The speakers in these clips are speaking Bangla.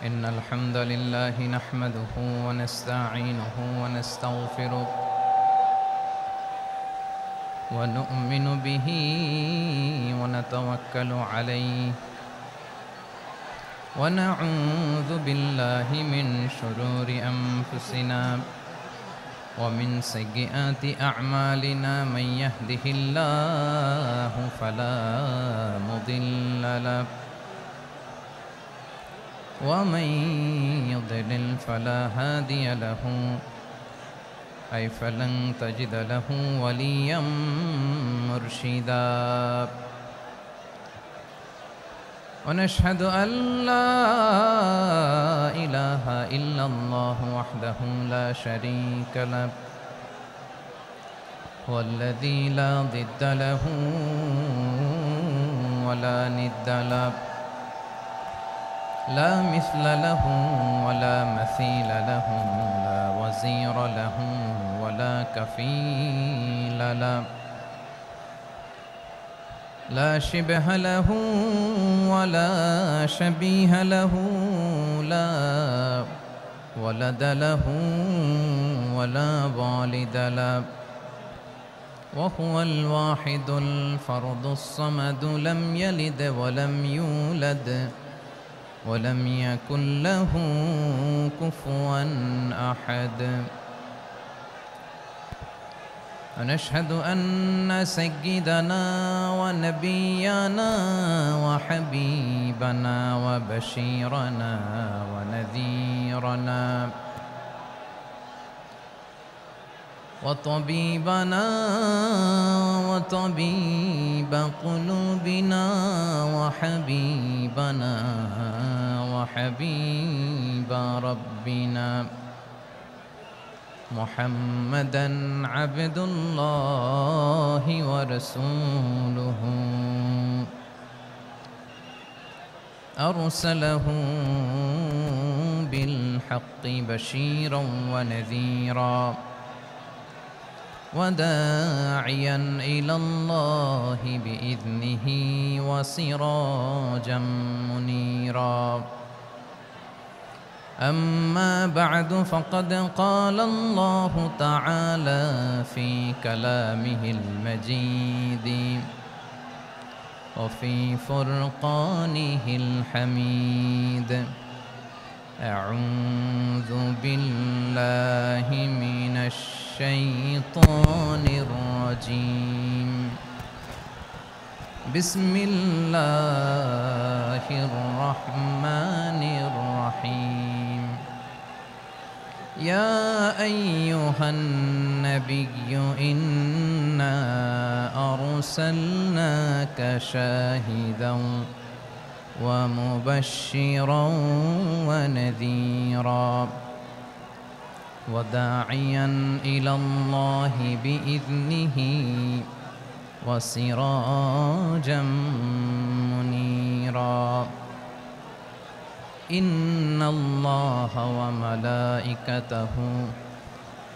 إن الحمد لله نحمده ونستعينه ونستغفره ونؤمن به ونتوكل عليه ونعوذ بالله من شرور أنفسنا ومن سيئات أعمالنا من يهده الله فلا مضل له ومن يضلل فلا هادي له أي فلن تجد له وليا مرشدا ونشهد أن لا إله إلا الله وحده لا شريك له هو الذي لا ضد له ولا ند له لا مثل له ولا مثيل له لا وزير له ولا كفيل له لا شبه له ولا شبيه له لا ولد له ولا والد له وهو الواحد الفرد الصمد لم يلد ولم يولد ولم يكن له كفوا أحد ونشهد أن سيدنا ونبينا وحبيبنا وبشيرنا ونذيرنا وطبيبنا وطبيب قلوبنا وحبيبنا وحبيب ربنا محمدا عبد الله ورسوله أرسله بالحق بشيرا ونذيرا وداعيا إلى الله بإذنه وسراجا منيرا أما بعد فقد قال الله تعالى في كلامه المجيد وفي فرقانه الحميد أعوذ بالله من الشيطان الرجيم بسم الله الرحمن الرحيم يا أيها النبي إنا أرسلناك شاهدا ومبشرا ونذيرا وداعيا إلى الله بإذنه وسراجا منيرا إن الله وملائكته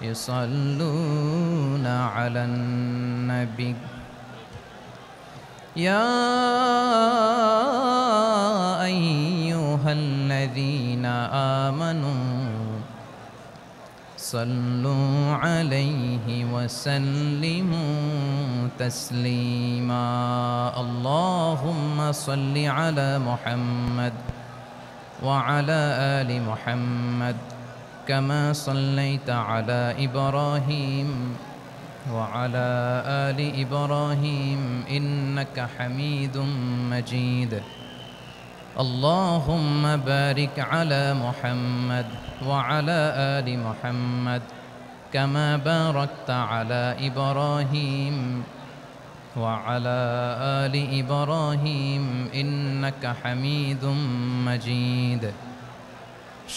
يصلون على النبي يا أيها الذين آمنوا صلوا عليه وسلموا تسليما اللهم صل على محمد وعلى آل محمد كما صليت على إبراهيم وعلى آل إبراهيم إنك حميد مجيد اللهم بارك على محمد وعلى آل محمد كما باركت على إبراهيم وعلى آل إبراهيم إنك حميد مجيد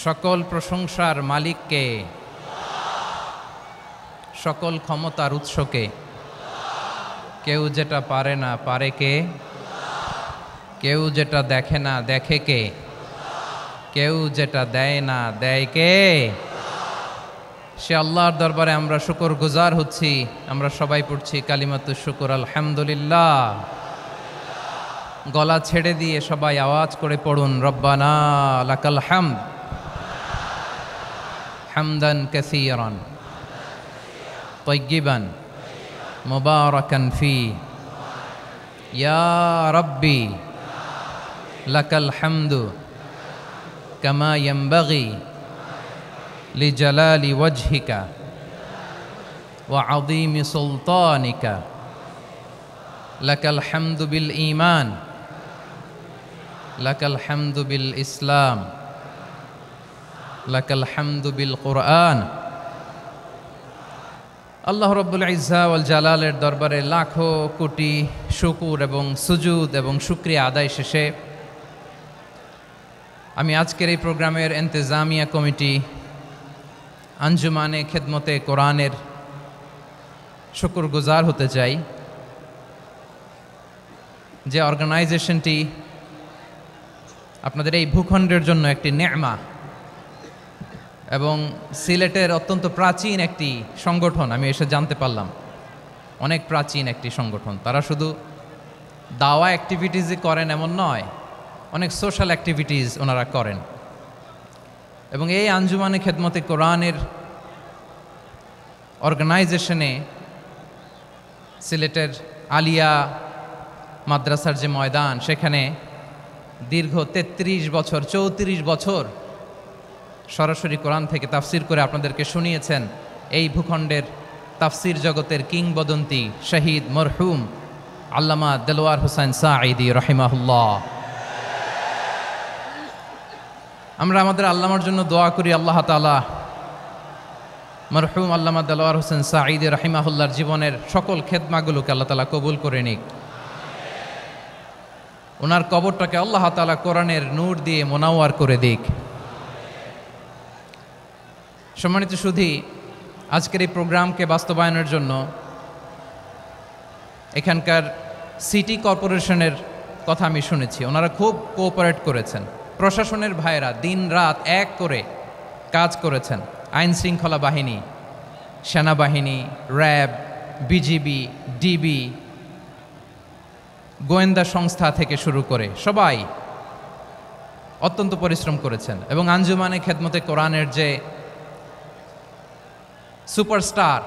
সকল প্রশংসার মালিককে সকল ক্ষমতার উৎসকে কেউ যেটা পারে না পারে কে কেউ যেটা দেখে না দেখে কে কেউ যেটা দেয় না দেয় কে সে আল্লাহর দরবারে আমরা শুকরগুজার হচ্ছি আমরা সবাই পড়ছি কালিমাতুশ শুকর আলহামদুলিল্লাহ গলা ছেড়ে দিয়ে সবাই আওয়াজ করে পড়ুন রব্বানা লাকাল হামদ হামদান কাসীরান طيبا مباركا فيه يا ربي لك الحمد كما ينبغي لجلال وجهك وعظيم سلطانك لك الحمد بالإيمان لك الحمد بالإسلام لك الحمد بالقرآن আল্লাহ রব্বুল ইজ্জা ওয়াল জালালের দরবারে লাখো কোটি শুকুর এবং সুজুদ এবং শুকরিয়া আদায় শেষে আমি আজকের এই প্রোগ্রামের ইন্তেজামিয়া কমিটি আঞ্জুমানে খেদমতে কোরআনের শুকরগুজার হতে চাই যে অর্গানাইজেশনটি আপনাদের এই ভূখণ্ডের জন্য একটি নেমা এবং সিলেটের অত্যন্ত প্রাচীন একটি সংগঠন আমি এসে জানতে পারলাম অনেক প্রাচীন একটি সংগঠন তারা শুধু দাওয়া অ্যাক্টিভিটিসই করেন এমন নয় অনেক সোশ্যাল অ্যাক্টিভিটিস ওনারা করেন এবং এই আঞ্জুমানে খেদমতে কোরআনের অর্গানাইজেশনে সিলেটের আলিয়া মাদ্রাসার যে ময়দান সেখানে দীর্ঘ 33 বছর 34 বছর সরাসরি কোরআন থেকে তাফসির করে আপনাদেরকে শুনিয়েছেন এই ভূখণ্ডের তাফসির জগতের কিংবদন্তি শহীদ মরহুম আল্লামা দেলোয়ার হোসেন সাঈদী রাহিমাহুল্লাহ আমরা আমাদের আল্লামার জন্য দোয়া করি আল্লাহ তাআলা মরহুম আল্লামা দেলোয়ার হোসেন সাঈদী রাহিমাহুল্লাহর জীবনের সকল খেদমাগুলোকে আল্লাহ তাআলা কবুল করে নিক ওনার কবরটাকে আল্লাহ তাআলা কোরআনের নূর দিয়ে মোনাওয়ার করে দিক সম্মানিত সুধী আজকের এই প্রোগ্রামকে বাস্তবায়নের জন্য এখানকার সিটি কর্পোরেশনের কথা আমি শুনেছি ওনারা খুব কোঅপারেট করেছেন প্রশাসনের ভাইয়েরা দিন রাত এক করে কাজ করেছেন আইন শৃঙ্খলা বাহিনী সেনাবাহিনী র্যাব বিজিবি ডিবি গোয়েন্দা সংস্থা থেকে শুরু করে সবাই অত্যন্ত পরিশ্রম করেছেন এবং আঞ্জুমানে খেদমতে কোরআনের যে সুপারস্টার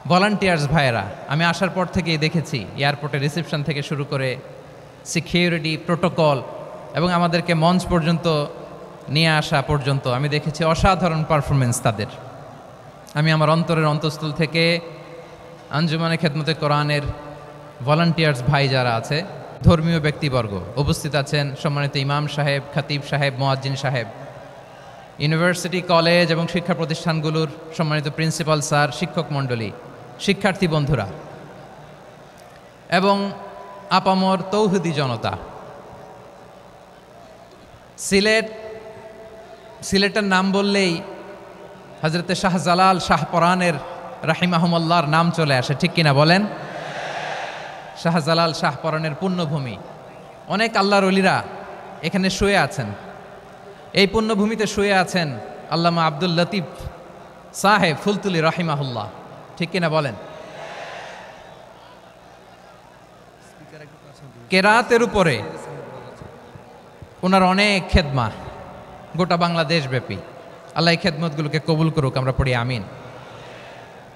ভলান্টিয়ার্স ভাইয়েরা আমি আসার পর থেকেই দেখেছি এয়ারপোর্টে রিসেপশন থেকে শুরু করে সিকিউরিটি প্রোটোকল এবং আমাদেরকে মঞ্চ পর্যন্ত নিয়ে আসা পর্যন্ত আমি দেখেছি অসাধারণ পারফরমেন্স তাদের আমি আমার অন্তরের অন্তঃস্থল থেকে আঞ্জুমানে খেদমতে কোরআনের ভলান্টিয়ার্স ভাই যারা আছে ধর্মীয় ব্যক্তিবর্গ উপস্থিত আছেন সম্মানিত ইমাম সাহেব খতিব সাহেব মুয়াজ্জিন সাহেব ইউনিভার্সিটি কলেজ এবং শিক্ষা প্রতিষ্ঠানগুলোর সম্মানিত প্রিন্সিপাল স্যার শিক্ষক মণ্ডলী শিক্ষার্থী বন্ধুরা এবং আপামর তৌহিদি জনতা সিলেটের নাম বললেই হযরতে শাহজালাল শাহপরানের রাহিমাহুমুল্লাহর নাম চলে আসে ঠিক কিনা বলেন শাহজালাল শাহপরানের পুণ্যভূমি অনেক আল্লাহর ওলিরা এখানে শুয়ে আছেন এই পুণ্যভূমিতে শুয়ে আছেন আল্লামা আব্দুল লতিফ সাহেব ফুলতুলি রাহিমাহুল্লাহ ঠিক কিনা বলেন কেরাতের উপরে ওনার অনেক খেদমা গোটা বাংলাদেশ ব্যাপী আল্লাহ এই খেদমতগুলোকে কবুল করুক আমরা পড়ি আমিন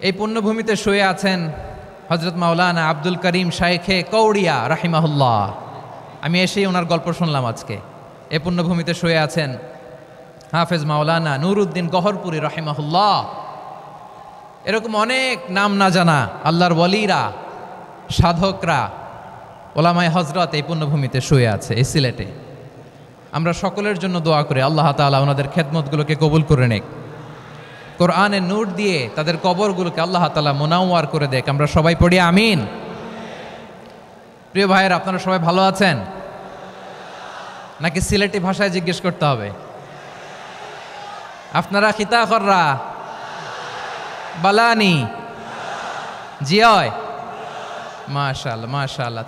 এই পুণ্যভূমিতে শুয়ে আছেন হযরত মাওলানা আব্দুল করিম শাইখে কৌড়িয়া রাহিমাহুল্লাহ আমি এসেই ওনার গল্প শুনলাম আজকে এই পুণ্যভূমিতে শুয়ে আছেন হাফেজ মাওলানা নুরউদ্দিন গহরপুরি রাহিমাহুল্লাহ এরকম অনেক নাম না জানা আল্লাহর ওয়ালিরা সাধকরা ওলামায়ে হযরত এই পুণ্যভূমিতে শুয়ে আছে এই সিলেটে আমরা সকলের জন্য দোয়া করি আল্লাহ তাআলা ওনাদের খেদমতগুলোকে কবুল করে নেক কোরআনের নূর দিয়ে তাদের কবরগুলোকে আল্লাহ তাআলা মুনাওয়ার করে দেখ। আমরা সবাই পড়ি আমিন। প্রিয় ভাইয়ের, আপনারা সবাই ভালো আছেন নাকি সিলেটি ভাষায় জিজ্ঞেস করতে হবে? আপনারা খিতা কররা বালানি জিয়য় মাশাআল্লাহ মাশাআল্লাহ।